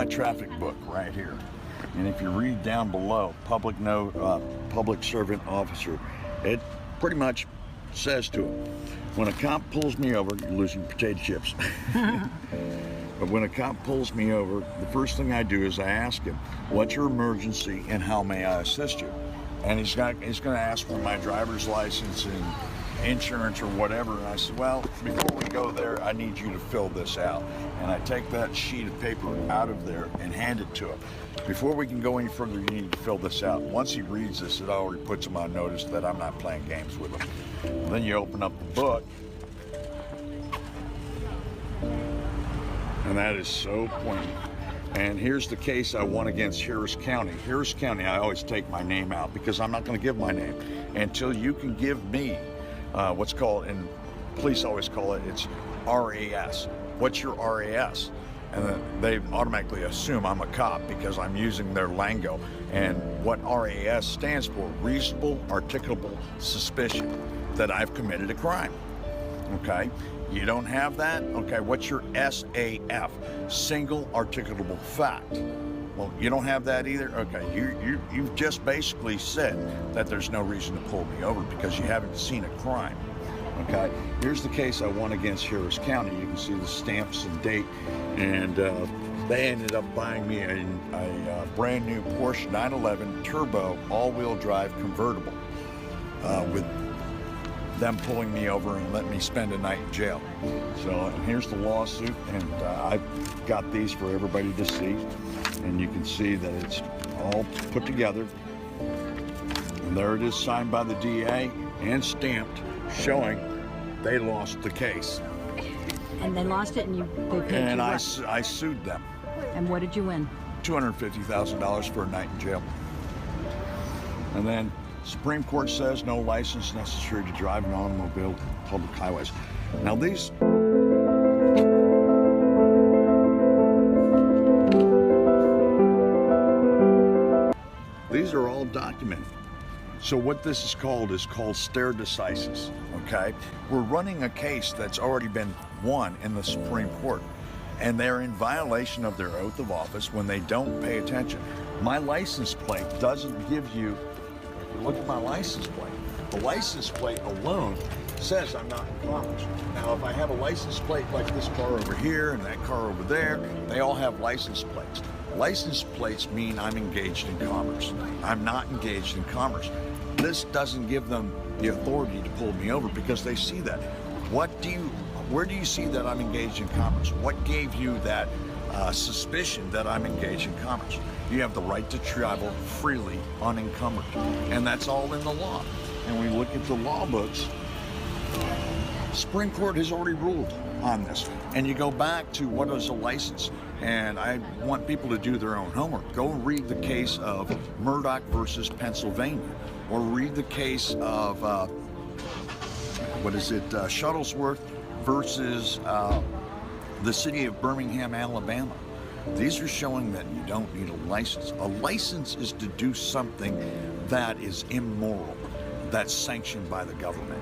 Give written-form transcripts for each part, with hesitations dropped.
traffic book right here. And if you read down below, public servant officer, it pretty much says to him, when a cop pulls me over, you're losing potato chips. But when a cop pulls me over, the first thing I do is I ask him, what's your emergency and how may I assist you? And he's going to ask for my driver's license and insurance or whatever. And I said, well, before we go there, I need you to fill this out. And I take that sheet of paper out of there and hand it to him. Before we can go any further, you need to fill this out. Once he reads this, it already puts him on notice that I'm not playing games with him. And then you open up the book, and that is so poignant. And here's the case I won against Harris County. Harris County, I always take my name out because I'm not going to give my name until you can give me what's called, and police always call it, it's RAS. What's your RAS? And then they automatically assume I'm a cop because I'm using their lingo. And what RAS stands for, reasonable articulable suspicion that I've committed a crime. Okay? You don't have that? Okay, what's your SAF? Single articulable fact. Well, you don't have that either? Okay, you've just basically said that there's no reason to pull me over because you haven't seen a crime. Okay, here's the case I won against Harris County. You can see the stamps and date, and they ended up buying me a brand new Porsche 911 Turbo all-wheel drive convertible with them pulling me over and letting me spend a night in jail. So and here's the lawsuit, and I've got these for everybody to see, and you can see that it's all put together, and there it is, signed by the DA and stamped, showing they lost the case. And they lost it, and they paid and you I what? sued them. And what did you win? $250,000 for a night in jail. And then Supreme Court says no license necessary to drive an automobile public highways. Now these are all documented. So what this is called stare decisis, okay? We're running a case that's already been won in the Supreme Court, and they're in violation of their oath of office when they don't pay attention. My license plate doesn't give you, if you look at my license plate, the license plate alone says I'm not in commerce. Now, if I have a license plate like this car over here and that car over there, they all have license plates. License plates mean I'm engaged in commerce. I'm not engaged in commerce. This doesn't give them the authority to pull me over because they see that. Where do you see that I'm engaged in commerce? What gave you that suspicion that I'm engaged in commerce? You have the right to travel freely unencumbered, and that's all in the law. And we look at the law books, Supreme Court has already ruled on this. And you go back to what is a license, and I want people to do their own homework. Go read the case of Murdoch versus Pennsylvania, or read the case of, Shuttlesworth versus the city of Birmingham, Alabama. These are showing that you don't need a license. A license is to do something that is immoral, that's sanctioned by the government,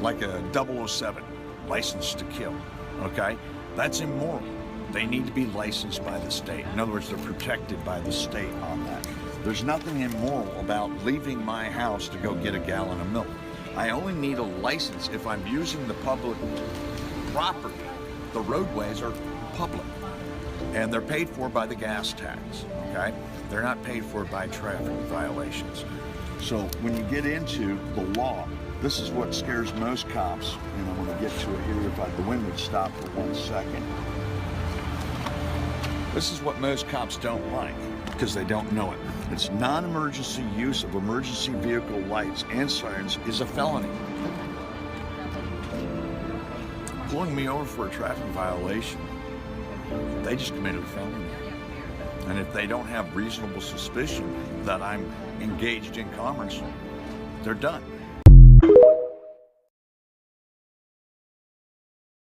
like a 007, license to kill, okay? That's immoral. They need to be licensed by the state. In other words, they're protected by the state on that. There's nothing immoral about leaving my house to go get a gallon of milk. I only need a license if I'm using the public property. The roadways are public, and they're paid for by the gas tax, okay? They're not paid for by traffic violations. So when you get into the law, this is what scares most cops, and I'm going to get to it here if the wind would stop for 1 second. This is what most cops don't like because they don't know it. It's non-emergency use of emergency vehicle lights and sirens is a felony. Pulling me over for a traffic violation, they just committed a felony. And if they don't have reasonable suspicion that I'm engaged in commerce, they're done.